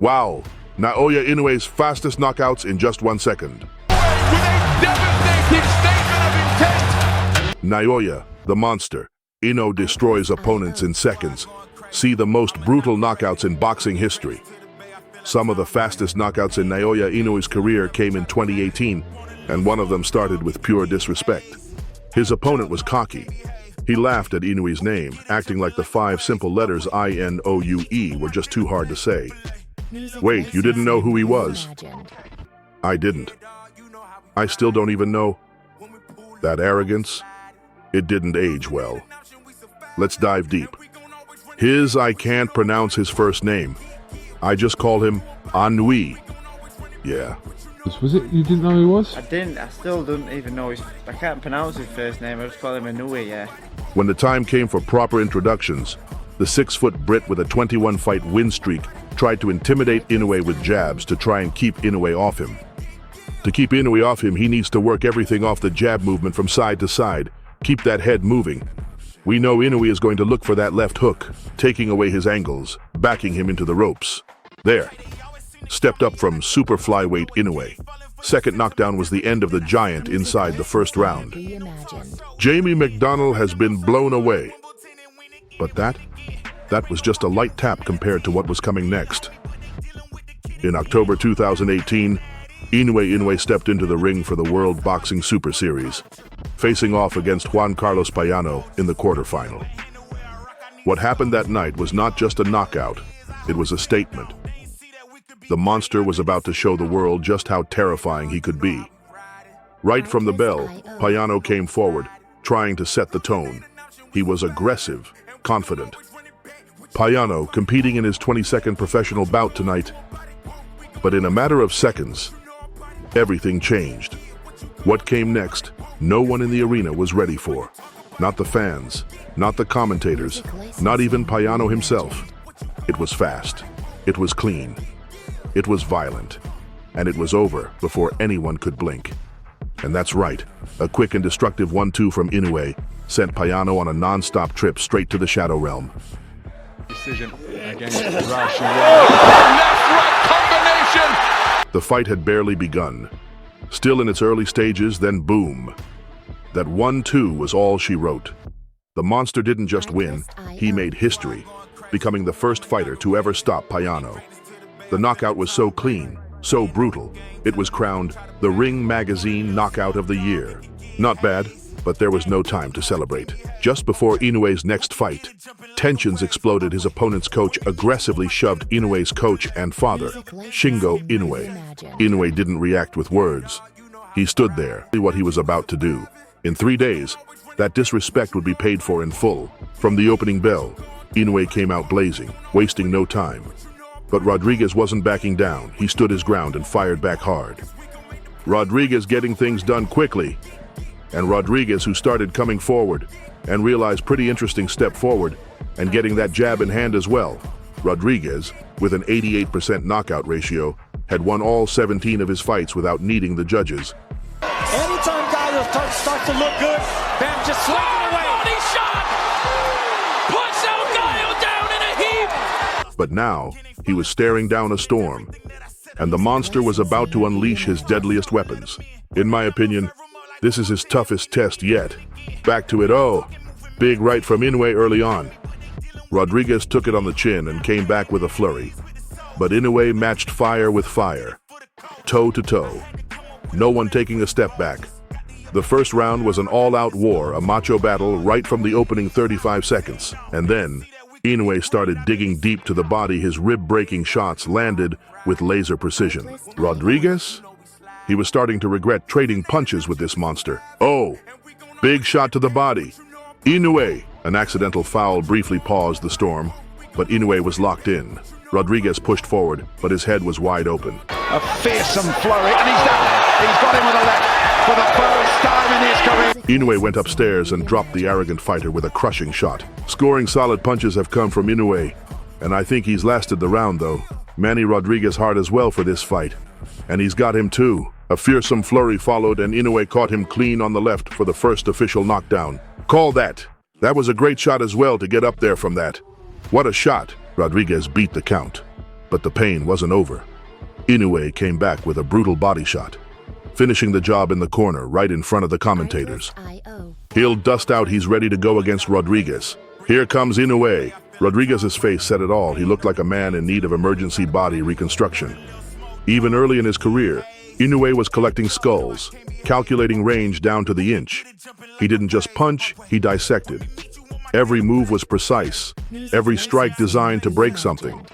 Wow, Naoya Inoue's fastest knockouts in just 1 second. With a devastating statement of intent. Naoya, the monster. Inoue destroys opponents in seconds. See the most brutal knockouts in boxing history. Some of the fastest knockouts in Naoya Inoue's career came in 2018, and one of them started with pure disrespect. His opponent was cocky. He laughed at Inoue's name, acting like the 5 simple letters I-N-O-U-E were just too hard to say. Wait, you didn't know who he was? I didn't. I still don't even know. That arrogance, it didn't age well. Let's dive deep. I can't pronounce his first name. I just call him Inoue. Yeah. Was it? You didn't know who he was? I didn't. I still don't even know I can't pronounce his first name. I just call him Inoue, yeah. When the time came for proper introductions, the 6-foot Brit with a 21-fight win streak tried to intimidate Inoue with jabs to try and keep Inoue off him. To keep Inoue off him, he needs to work everything off the jab movement from side to side. Keep that head moving. We know Inoue is going to look for that left hook, taking away his angles, backing him into the ropes. There. Stepped up from super flyweight Inoue. Second knockdown was the end of the giant inside the first round. Jamie McDonnell has been blown away. But that was just a light tap compared to what was coming next. In October 2018, Inoue stepped into the ring for the World Boxing Super Series, facing off against Juan Carlos Payano in the quarterfinal. What happened that night was not just a knockout, it was a statement. The monster was about to show the world just how terrifying he could be. Right from the bell, Payano came forward, trying to set the tone. He was aggressive, confident. Payano competing in his 22nd professional bout tonight. But in a matter of seconds, everything changed. What came next, no one in the arena was ready for. Not the fans, not the commentators, not even Payano himself. It was fast. It was clean. It was violent. And it was over before anyone could blink. And that's right, a quick and destructive 1-2 from Inoue sent Payano on a non-stop trip straight to the Shadow Realm. Decision against Rush. Left-right combination. The fight had barely begun. Still in its early stages, then boom. That 1-2 was all she wrote. The monster didn't just win, he made history, becoming the first fighter to ever stop Payano. The knockout was so clean, so brutal, it was crowned the Ring Magazine Knockout of the Year. Not bad, but there was no time to celebrate. Just before Inoue's next fight, tensions exploded. His opponent's coach aggressively shoved Inoue's coach and father, Shingo Inoue. Inoue didn't react with words. He stood there, what he was about to do. In 3 days, that disrespect would be paid for in full. From the opening bell, Inoue came out blazing, wasting no time. But Rodriguez wasn't backing down. He stood his ground and fired back hard. Rodriguez getting things done quickly. And Rodriguez, who started coming forward and realized pretty interesting step forward and getting that jab in hand as well. Rodriguez, with an 88% knockout ratio, had won all 17 of his fights without needing the judges. Anytime Gallo starts to look good, Bam just swings it away. Body shot! Puts out Gallo down in a heap! But now, he was staring down a storm, and the monster was about to unleash his deadliest weapons. In my opinion, this is his toughest test yet. Back to it, big right from Inoue early on. Rodriguez took it on the chin and came back with a flurry. But Inoue matched fire with fire, toe to toe. No one taking a step back. The first round was an all-out war, a macho battle right from the opening 35 seconds. And then, Inoue started digging deep to the body. His rib-breaking shots landed with laser precision. Rodriguez? He was starting to regret trading punches with this monster. Big shot to the body. Inoue! An accidental foul briefly paused the storm, but Inoue was locked in. Rodriguez pushed forward, but his head was wide open. A fearsome flurry, and he's down. He's got him with a left for the first time in his career. Inoue went upstairs and dropped the arrogant fighter with a crushing shot. Scoring solid punches have come from Inoue, and I think he's lasted the round though. Manny Rodriguez hard as well for this fight, and he's got him too. A fearsome flurry followed, and Inoue caught him clean on the left for the first official knockdown. Call that. That was a great shot as well to get up there from that. What a shot. Rodriguez beat the count. But the pain wasn't over. Inoue came back with a brutal body shot, finishing the job in the corner right in front of the commentators. He'll dust out, he's ready to go against Rodriguez. Here comes Inoue. Rodriguez's face said it all. He looked like a man in need of emergency body reconstruction. Even early in his career, Inoue was collecting skulls, calculating range down to the inch. He didn't just punch, he dissected. Every move was precise, every strike designed to break something.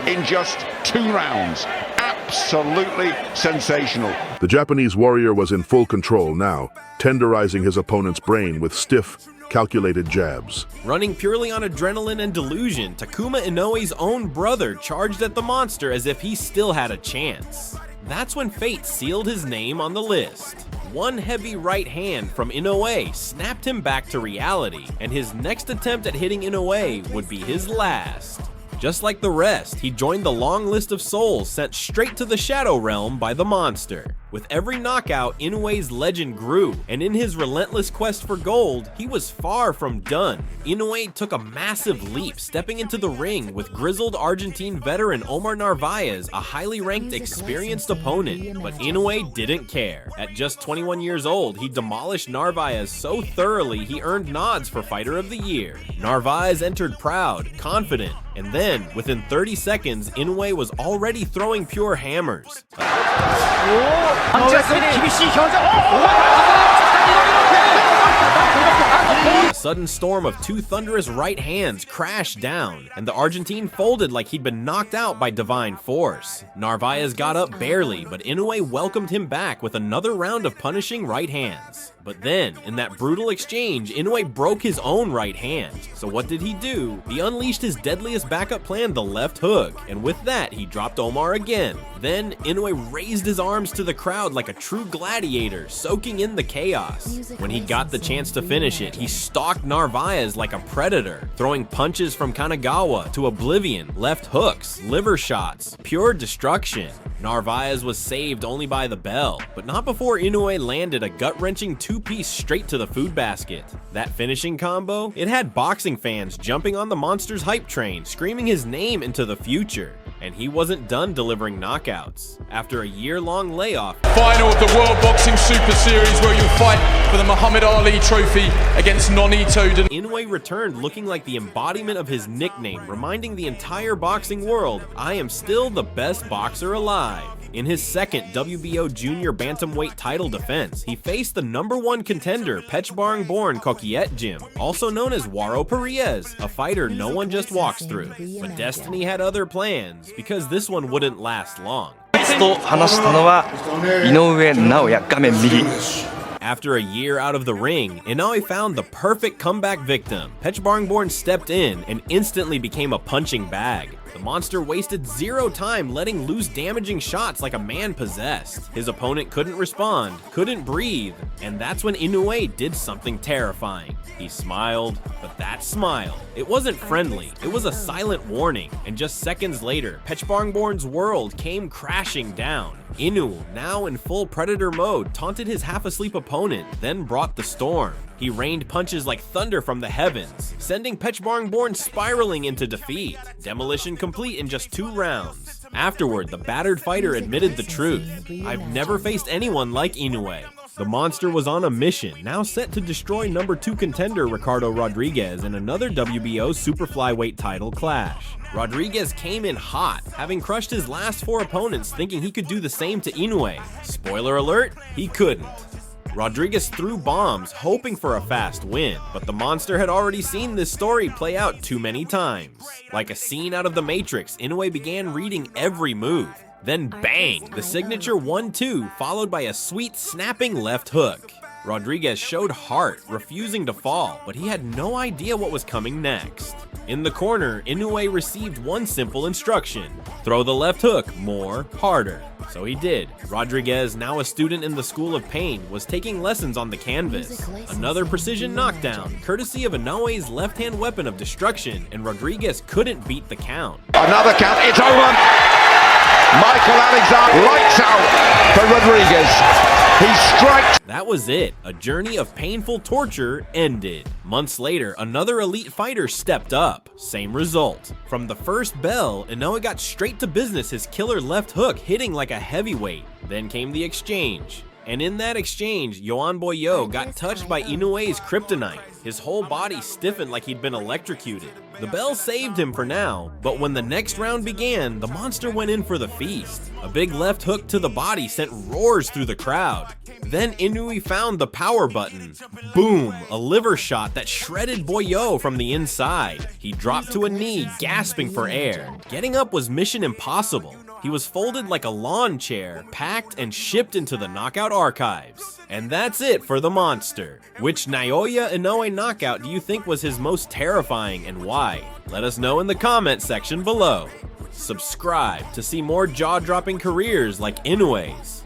In just 2 rounds. Absolutely sensational. The Japanese warrior was in full control now, tenderizing his opponent's brain with stiff, calculated jabs. Running purely on adrenaline and delusion, Takuma Inoue's own brother charged at the monster as if he still had a chance. That's when fate sealed his name on the list. One heavy right hand from Inoue snapped him back to reality, and his next attempt at hitting Inoue would be his last. Just like the rest, he joined the long list of souls sent straight to the Shadow Realm by the monster. With every knockout, Inoue's legend grew, and in his relentless quest for gold, he was far from done. Inoue took a massive leap, stepping into the ring with grizzled Argentine veteran Omar Narvaez, a highly ranked, experienced opponent. But Inoue didn't care. At just 21 years old, he demolished Narvaez so thoroughly he earned nods for Fighter of the Year. Narvaez entered proud, confident, and then, within 30 seconds, Inoue was already throwing pure hammers. A sudden storm of 2 thunderous right hands crashed down, and the Argentine folded like he'd been knocked out by divine force. Narvaez got up barely, but Inoue welcomed him back with another round of punishing right hands. But then, in that brutal exchange, Inoue broke his own right hand. So what did he do? He unleashed his deadliest backup plan, the left hook, and with that, he dropped Omar again. Then, Inoue raised his arms to the crowd like a true gladiator, soaking in the chaos. When he got the chance to finish it, he stalked Narvaez like a predator, throwing punches from Kanagawa to oblivion, left hooks, liver shots, pure destruction. Narvaez was saved only by the bell, but not before Inoue landed a gut-wrenching 2-piece straight to the food basket. That finishing combo? It had boxing fans jumping on the monster's hype train, screaming his name into the future. And he wasn't done delivering knockouts. After a year-long layoff, final of the World Boxing Super Series, where you'll fight for the Muhammad Ali Trophy against Nonito. Inoue returned looking like the embodiment of his nickname, reminding the entire boxing world, I am still the best boxer alive. In his second WBO junior bantamweight title defense, he faced the #1 contender, 𝐃𝐨𝐧'𝐭 Kokieet, also known as Waro Perez, a fighter no one just walks through. But destiny had other plans, because this one wouldn't last long. After a year out of the ring, Inoue found the perfect comeback victim. 𝐃𝐨𝐴 stepped in and instantly became a punching bag. The monster wasted 0 time letting loose damaging shots like a man possessed. His opponent couldn't respond, couldn't breathe, and that's when Inoue did something terrifying. He smiled, but that smile, it wasn't friendly, it was a silent warning, and just seconds later, 𝐃𝐨𝐴's world came crashing down. Inoue, now in full predator mode, taunted his half-asleep opponent, then brought the storm. He rained punches like thunder from the heavens, sending 𝐃𝐨𝐴 spiraling into defeat. Demolition complete in just 2 rounds. Afterward, the battered fighter admitted the truth. I've never faced anyone like Inoue. The monster was on a mission, now set to destroy #2 contender Ricardo Rodriguez in another WBO super flyweight title clash. Rodriguez came in hot, having crushed his last 4 opponents thinking he could do the same to Inoue. Spoiler alert, he couldn't. Rodriguez threw bombs, hoping for a fast win, but the monster had already seen this story play out too many times. Like a scene out of The Matrix, Inoue began reading every move. Then bang, the signature 1-2, followed by a sweet snapping left hook. Rodriguez showed heart, refusing to fall, but he had no idea what was coming next. In the corner, Inoue received one simple instruction: throw the left hook more, harder. So he did. Rodriguez, now a student in the School of Pain, was taking lessons on the canvas. Another precision knockdown, courtesy of Inoue's left-hand weapon of destruction, and Rodriguez couldn't beat the count. Another count, it's over. Michael Alexander lights out for Rodriguez. He strikes. That was it. A journey of painful torture ended. Months later, another elite fighter stepped up. Same result. From the first bell, Inoue got straight to business, his killer left hook hitting like a heavyweight. Then came the exchange. And in that exchange, 𝐬𝐻 got touched by Inoue's kryptonite. His whole body stiffened like he'd been electrocuted. The bell saved him for now, but when the next round began, the monster went in for the feast. A big left hook to the body sent roars through the crowd. Then Inoue found the power button. Boom! A liver shot that shredded 𝐻 from the inside. He dropped to a knee, gasping for air. Getting up was mission impossible. He was folded like a lawn chair, packed and shipped into the knockout archives. And that's it for the monster. Which Naoya Inoue knockout do you think was his most terrifying and why? Let us know in the comment section below. Subscribe to see more jaw-dropping careers like Inoue's.